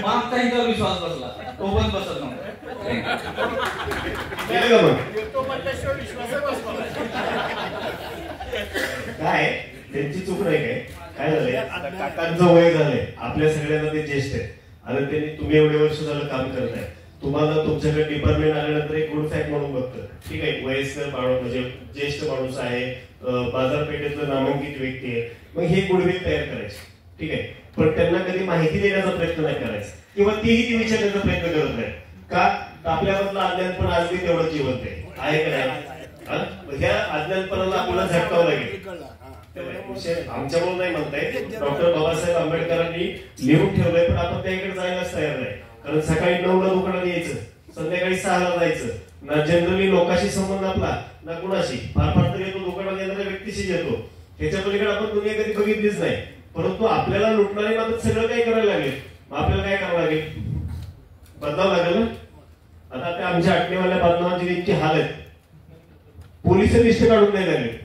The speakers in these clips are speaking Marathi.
मागचा विश्वास बसला तो पण बसत नव्हता काय त्यांची चूक नाही काय झालंय आता काकांचं वय झालंय आपल्या सगळ्यांना ते ज्येष्ठ आहे आणि त्यांनी तुम्ही एवढे वर्ष झालं काम करताय तुम्हाला तुमच्याकडे डिपार्टमेंट आल्यानंतर एक गुड फॅक्ट म्हणून बघतं ठीक आहे वयस्कर माणूस म्हणजे ज्येष्ठ माणूस आहे बाजारपेठेतलं नामांकित व्यक्ती आहे मग हे गुडविल तयार करायचे ठीक आहे पण त्यांना कधी माहिती देण्याचा प्रयत्न नाही करायचा किंवा तेही ती विचारण्याचा प्रयत्न करत नाही का आपल्यामधलं अज्ञानपण आज बी तेवढं जिवंत आहे का नाही ह्या अज्ञानपणाला आपल्याला झटकावं लागेल आमच्यामुळे नाही म्हणताय डॉक्टर बाबासाहेब आंबेडकरांनी लिहून ठेवलंय पण आपण त्याकडे जायलाच तयार नाही कारण सकाळी 9 ला दुकानात यायचं संध्याकाळी 6 ला जायचं ना जनरली लोकांशी संबंध आपला ना कुणाशी फार फार तर येतो दुकानात येणाऱ्या व्यक्तीशी येतो त्याच्या पलीकडे आपण दुनिया कधी बघितलीच नाही परंतु आपल्याला लुटणारे मात्र सगळं काय करायला लागेल आपल्याला काय करावं लागेल बदलावं लागेल ना आता त्या आमच्या अटनेवाल्या बदनामाची इतकी हाल आहेत पोलिस लिस्ट काढून नाही लागले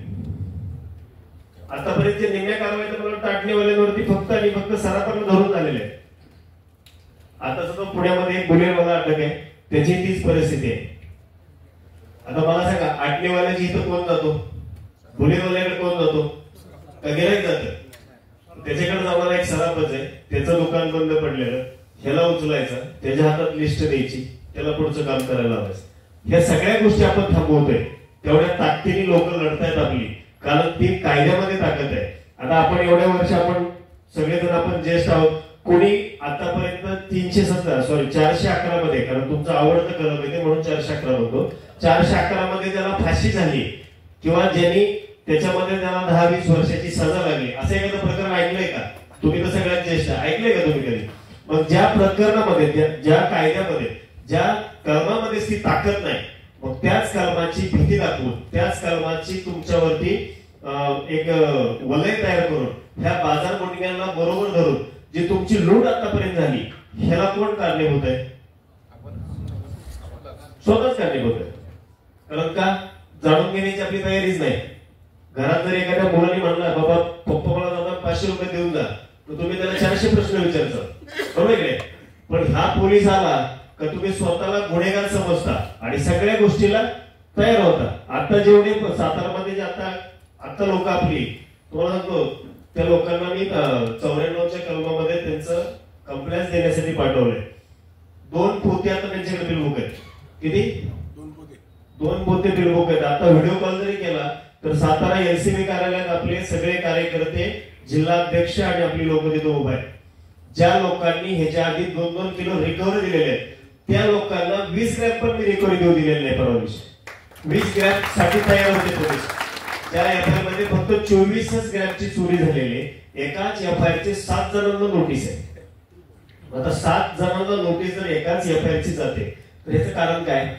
आतापर्यंत निम्म्या कारवाई तर मला वाटतं अटनेवाल्यांवरती फक्त आणि फक्त सराफांना धरून झालेले आहे आता सुद्धा पुण्यामध्ये एक गुन्हेगार अटक आहे त्याची तीच परिस्थिती आहे आता मला सांगा अटनेवाल्याची इथं कोण जातो गुन्हेगाराकडे कोण जातो का गिऱ्हाईक जातं त्याच्याकडे जाणारा एक सराफच आहे त्याचं दुकान बंद पडलेलं ह्याला उचलायचं त्याच्या हातात लिस्ट द्यायची त्याला पुढचं काम करायला लावायचं ह्या सगळ्या गोष्टी आपण थांबवतोय तेवढ्या ताकदीने लोक लढतायत आपली कारण ती कायद्यामध्ये ताकद आहे आता आपण एवढ्या वर्ष आपण सगळेजण आपण ज्येष्ठ आहोत कोणी आतापर्यंत 411 मध्ये कारण तुमचं आवडतं कलम आहे म्हणून 411 म्हणतो 411 मध्ये ज्याला फाशी झाली किंवा ज्यांनी त्याच्यामध्ये त्याला 10-20 वर्षाची सजा लागली असं एखादं प्रकरण ऐकलंय का तुम्ही तर सगळ्यात ज्येष्ठ ऐकलंय का तुम्ही कधी मग ज्या प्रकरणामध्ये ज्या कायद्यामध्ये ज्या कलमामध्ये ती ताकद नाही मग त्याच कलमाची भीती दाखवून त्याच कलमाची तुमच्यावरती एक वलय तयार करून ह्या बाजारपेठांना बरोबर धरून जी तुमची लूट आतापर्यंत झाली ह्याला कोण कारणीभूत आहे स्वतःच कारणीभूत आहे कारण का जाणून घेण्याची आपली तयारीच नाही घरात जर एखाद्या मुलाने म्हणला बाबा पप्पा मला दादा 500 रुपये देऊन जा तर तुम्ही त्याला 400 प्रश्न विचारता बरोबर आहे पण हा पोलीस आला का तुम्ही स्वतःला गुन्हेगार समजता आणि सगळ्या गोष्टीला तयार होता आता जेवढे सातारामध्ये जे आता लोक आपली तुम्हाला सांगतो त्या लोकांना मी 94च्या कलमामध्ये त्यांचं कंप्लेंट देण्यासाठी पाठवलंय 2 पोते आता त्यांच्याकडे बिलबुक आहेत किती 2 पोते बिलबुक आहेत आता व्हिडिओ कॉल जरी केला तर सातारा एलसीबी कार्यालयात आपले सगळे कार्यकर्ते जिल्हाध्यक्ष आणि आपली लोक तिथे उभे आहेत ज्या लोकांनी ह्याच्या आधी 2-2 किलो रिकव्हरी दिलेले आहेत त्या लोकांना 20 ग्रॅम पण मी रिकव्हरी देऊ दिलेली नाही परवा दिवशी 20 ग्रॅम साठी तयार होते पोलीस त्या एफआयआर मध्ये फक्त 24 ग्रॅमची चोरी झालेली एकाच एफआयआर चे 7 जणांना नोटीस आहे आता 7 जणांना नोटीस जर एकाच एफआयआर ची जाते तर याचं कारण काय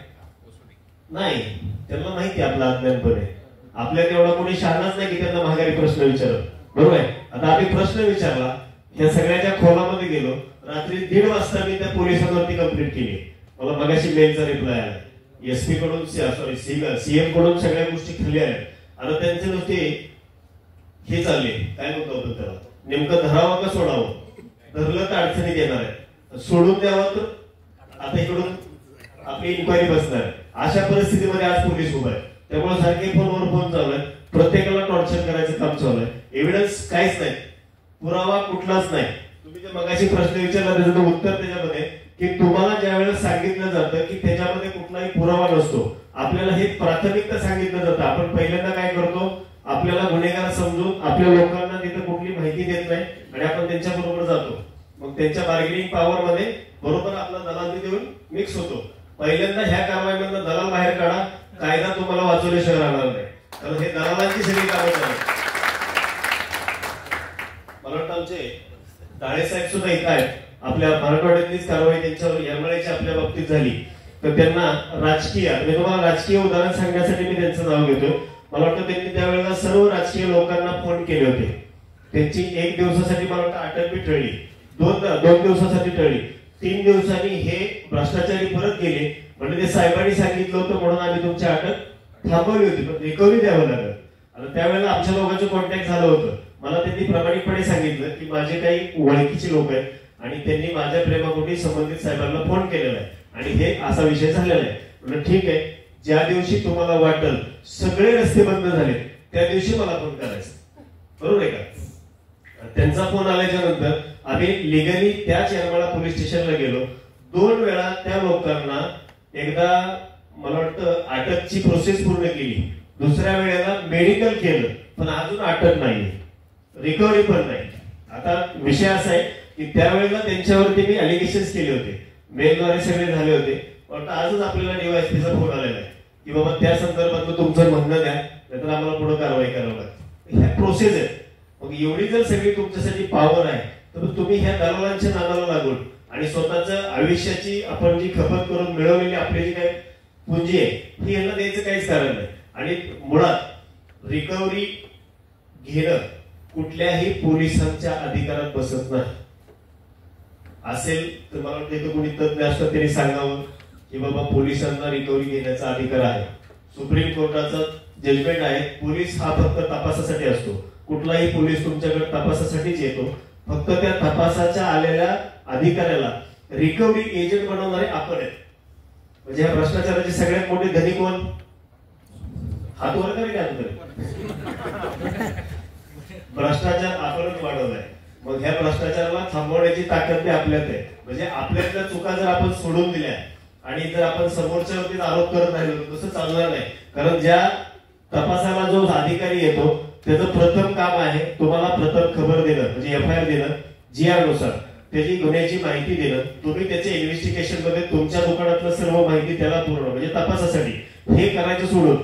नाही त्यांना माहिती आपला अज्ञानपण आहे आपल्याला एवढा कोणी शहाणाच नाही की त्यांना महागारी प्रश्न विचारत बरोबर आहे आता आम्ही प्रश्न विचारला ह्या सगळ्याच्या खोलामध्ये गेलो रात्री 1:30 वाजता मी त्या पोलिसांवरती कंप्लेंट केली मला मगाशी मेलचा रिप्लाय आला एसपी कडून सीएम कडून सगळ्या गोष्टी खाली आल्या आता त्यांचे नुसते हे चालले काय म्हणतो आपण त्याला नेमकं धरावं का सोडावं धरलं तर अडचणीत येणार आहे सोडून द्यावं तर आता इकडून आपली इन्क्वायरी बसणार आहे अशा परिस्थितीमध्ये आज पोलीस उभा आहे त्यामुळे सारखे फोनवर फोन चालू आहे प्रत्येकाला टॉर्चर करायचं काम चालू आहे एव्हिडन्स काहीच नाही पुरावा कुठलाच नाही तुम्ही जे मगाशी प्रश्न विचारला त्याचं उत्तर त्याच्यामध्ये की तुम्हाला ज्या वेळेला सांगितलं जातं की त्याच्यामध्ये कुठलाही पुरावा नसतो आपल्याला हे प्राथमिकता सांगितलं जातं आपण पहिल्यांदा काय करतो आपल्याला गुन्हेगार समजून आपल्या लोकांना तिथे कुठली माहिती देत नाही आणि आपण त्यांच्या बरोबर जातो मग त्यांच्या बार्गेनिंग पॉवर मध्ये बरोबर आपला दलाल देऊन मिक्स होतो पहिल्यांदा ह्या कारवाईमधून दलाल बाहेर काढा कायदा तुम्हाला वाचवल्याशिवाय राहणार नाही कारण हे दलालांची सगळी कामं चालू मला वाटतं आमचे डाळे साहेब सुद्धा इथं आहेत आपल्या मराठवाड्यातलीच कारवाई त्यांच्यावर येरमाळ्याची आपल्या बाबतीत झाली तर त्यांना राजकीय मी तुम्हाला राजकीय उदाहरण सांगण्यासाठी मी त्यांचं नाव घेतो मला वाटतं त्यांनी त्यावेळेला सर्व राजकीय लोकांना फोन केले होते त्यांची 1 दिवसासाठी मला वाटतं अटक बी टळली 2 दिवसासाठी टळली 3 दिवसांनी हे भ्रष्टाचारी परत गेले म्हणजे ते साहेबांनी सांगितलं होतं म्हणून आम्ही तुमची अटक थांबवली होती पण रिकव्हरी द्यावं लागलं आणि त्यावेळेला आमच्या लोकांचं कॉन्टॅक्ट झालं होतं मला त्यांनी प्रामाणिकपणे सांगितलं की माझे काही ओळखीचे लोक आहेत आणि त्यांनी माझ्या प्रेमापोटी संबंधित साहेबांना फोन केलेला आहे आणि हे असा विषय झालेला आहे. म्हणलं ठीक आहे, ज्या दिवशी तुम्हाला वाटल सगळे रस्ते बंद झाले त्या दिवशी मला फोन करायचा, बरोबर आहे का? त्यांचा फोन आल्याच्या नंतर आम्ही लिगली त्याच येरमाळा पोलीस स्टेशनला गेलो. 2 वेळा त्या लोकांना, एकदा मला वाटतं अटकची प्रोसेस पूर्ण केली, दुसऱ्या वेळेला मेडिकल केलं, पण अजून अटक नाही, रिकव्हरी पण नाही. आता विषय असा आहे की त्यावेळेला त्यांच्यावरती मी अलिगेशन्स केले होते, मेलद्वारे सगळे झाले होते. पण आजच आपल्याला डीवायएसपीचा फोन आलेला आहे की बाबा त्या संदर्भात तुमचं म्हणणं द्या, नाहीतर आम्हाला पुढे कारवाई करावं लागेल. ह्या प्रोसेस आहेत. मग एवढी जर सगळी तुमच्यासाठी पॉवर आहे तर तुम्ही ह्या दलालांच्या नादाला लागून आणि स्वतःच्या आयुष्याची आपण जी खपत करून मिळवलेली आपली जी काही पुंजी आहे ही यांना द्यायचं काहीच कारण नाही. आणि मुळात रिकव्हरी घेणं कुठल्याही पोलिसांच्या अधिकारात बसत नाही. असेल तर मला वाटतं कोणी तज्ञ असतं त्यांनी सांगावं की बाबा पोलिसांना रिकव्हरी घेण्याचा अधिकार आहे. सुप्रीम कोर्टाचा जजमेंट आहे, पोलीस हा फक्त तपासासाठी असतो. कुठलाही पोलीस तुमच्याकडे तपासासाठीच येतो. फक्त त्या तपासाच्या आलेल्या अधिकाऱ्याला रिकव्हरी एजंट बनवणारे आपण आहेत. म्हणजे ह्या भ्रष्टाचाराचे सगळ्यात मोठे धनी कोण? हात वर करे का? भ्रष्टाचार आपणच वाढवलाय. मग ह्या भ्रष्टाचाराला थांबवण्याची ताकद ते आपल्यात आहे. म्हणजे आपल्यातल्या चुका जर आपण सोडून दिल्या आणि जर आपण समोरच्यावरतीच आरोप करत राहिलो तसं चालणार नाही. कारण ज्या तपासाला जो अधिकारी येतो त्याचं प्रथम काम आहे तुम्हाला प्रथम खबर देणं, म्हणजे एफआयआर देणं, जीआर नुसार त्याची गुन्ह्याची माहिती देणं. तुम्ही त्याच्या इन्व्हेस्टिगेशन मध्ये तुमच्या दुकानातलं सर्व माहिती त्याला पूर्ण, म्हणजे तपासासाठी हे करायचं सोडून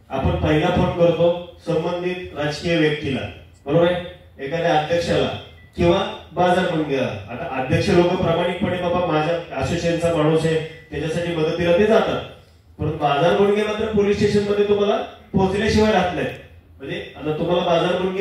आपण पहिला फोन करतो संबंधित राजकीय व्यक्तीला, बरोबर आहे, एखाद्या अध्यक्षाला किंवा बाजार मंडळाला. आता अध्यक्ष लोक प्रामाणिकपणे बाबा माझ्या असोसिएशनचा माणूस आहे त्याच्यासाठी मदतीला ते जातात, परंतु बाजार मंडळ मात्र पोलीस स्टेशन मध्ये तुम्हाला पोहोचल्याशिवाय राहत नाही. म्हणजे आता तुम्हाला बाजार मंडळ